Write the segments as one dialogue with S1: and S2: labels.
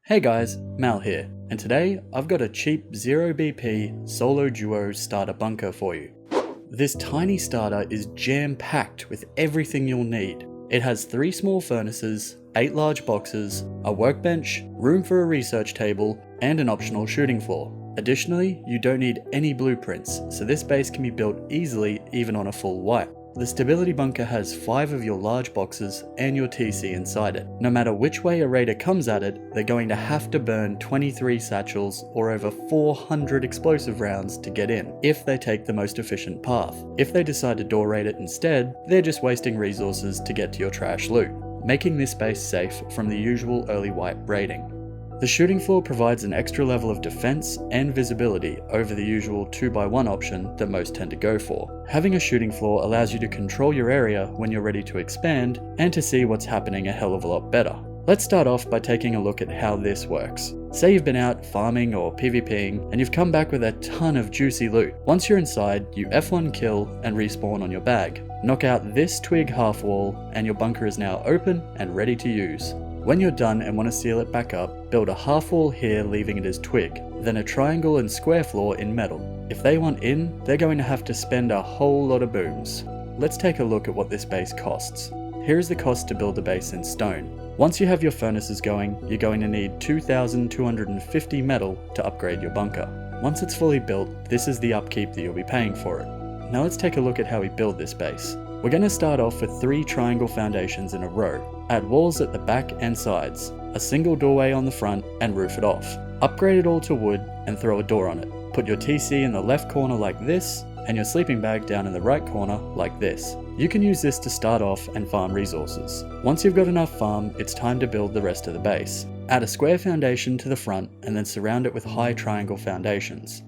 S1: Hey guys, Mal here, and today I've got a cheap 0 BP solo duo starter bunker for you. This tiny starter is jam-packed with everything you'll need. It has 3 small furnaces, 8 large boxes, a workbench, room for a research table, and an optional shooting floor. Additionally, you don't need any blueprints, so this base can be built easily even on a full wipe. The stability bunker has 5 of your large boxes and your TC inside it. No matter which way a raider comes at it, they're going to have to burn 23 satchels or over 400 explosive rounds to get in, if they take the most efficient path. If they decide to door raid it instead, they're just wasting resources to get to your trash loot, making this base safe from the usual early wipe raiding. The shooting floor provides an extra level of defense and visibility over the usual 2x1 option that most tend to go for. Having a shooting floor allows you to control your area when you're ready to expand and to see what's happening a hell of a lot better. Let's start off by taking a look at how this works. Say you've been out farming or PvPing and you've come back with a ton of juicy loot. Once you're inside, you F1 kill and respawn on your bag. Knock out this twig half wall and your bunker is now open and ready to use. When you're done and want to seal it back up, build a half wall here leaving it as twig, then a triangle and square floor in metal. If they want in, they're going to have to spend a whole lot of booms. Let's take a look at what this base costs. Here is the cost to build the base in stone. Once you have your furnaces going, you're going to need 2,250 metal to upgrade your bunker. Once it's fully built, this is the upkeep that you'll be paying for it. Now let's take a look at how we build this base. We're going to start off with 3 triangle foundations in a row. Add walls at the back and sides, a single doorway on the front, and roof it off. Upgrade it all to wood and throw a door on it. Put your TC in the left corner like this, and your sleeping bag down in the right corner like this. You can use this to start off and farm resources. Once you've got enough farm, it's time to build the rest of the base. Add a square foundation to the front and then surround it with high triangle foundations.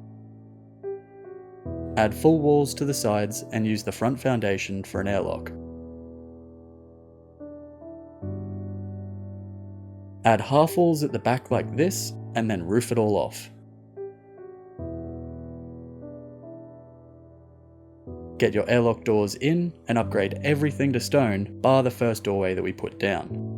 S1: Add full walls to the sides and use the front foundation for an airlock. Add half walls at the back like this, and then roof it all off. Get your airlock doors in and upgrade everything to stone, bar the first doorway that we put down.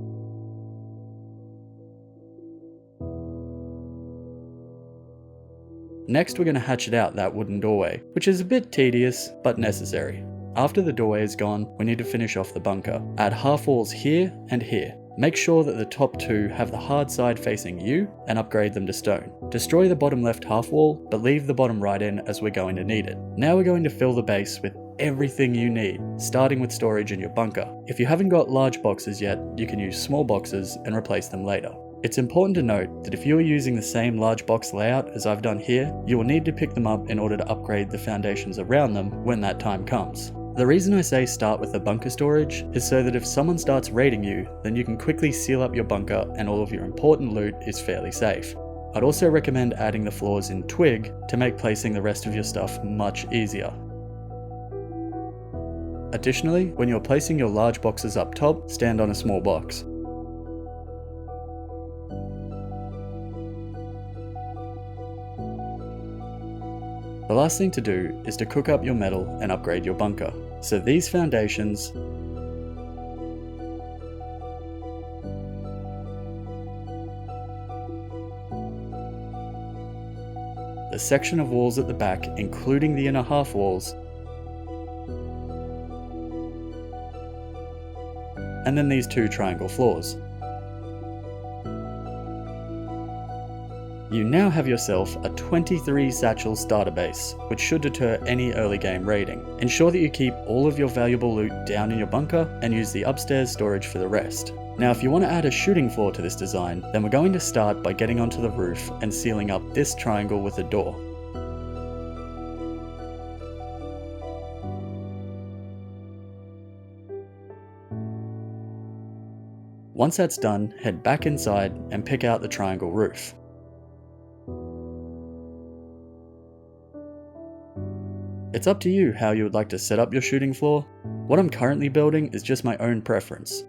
S1: Next, we're going to hatchet out that wooden doorway, which is a bit tedious, but necessary. After the doorway is gone, we need to finish off the bunker. Add half walls here and here. Make sure that the top 2 have the hard side facing you and upgrade them to stone. Destroy the bottom left half wall, but leave the bottom right in as we're going to need it. Now we're going to fill the base with everything you need, starting with storage in your bunker. If you haven't got large boxes yet, you can use small boxes and replace them later. It's important to note that if you are using the same large box layout as I've done here, you will need to pick them up in order to upgrade the foundations around them when that time comes. The reason I say start with the bunker storage is so that if someone starts raiding you, then you can quickly seal up your bunker and all of your important loot is fairly safe. I'd also recommend adding the floors in twig to make placing the rest of your stuff much easier. Additionally, when you're placing your large boxes up top, stand on a small box. The last thing to do is to cook up your metal and upgrade your bunker. So these foundations, the section of walls at the back, including the inner half walls, and then these 2 triangle floors. You now have yourself a 23 satchel starter base, which should deter any early game raiding. Ensure that you keep all of your valuable loot down in your bunker and use the upstairs storage for the rest. Now if you want to add a shooting floor to this design, then we're going to start by getting onto the roof and sealing up this triangle with a door. Once that's done, head back inside and pick out the triangle roof. It's up to you how you would like to set up your shooting floor. What I'm currently building is just my own preference.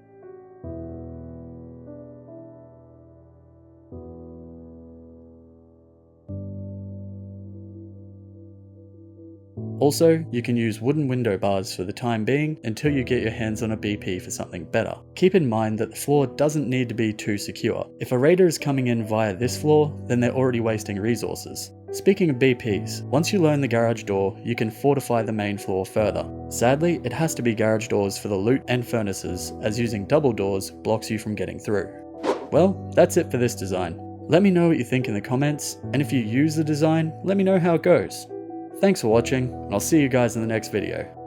S1: Also, you can use wooden window bars for the time being until you get your hands on a BP for something better. Keep in mind that the floor doesn't need to be too secure. If a raider is coming in via this floor, then they're already wasting resources. Speaking of BPs, once you learn the garage door, you can fortify the main floor further. Sadly, it has to be garage doors for the loot and furnaces, as using double doors blocks you from getting through. Well, that's it for this design. Let me know what you think in the comments, and if you use the design, let me know how it goes. Thanks for watching, and I'll see you guys in the next video.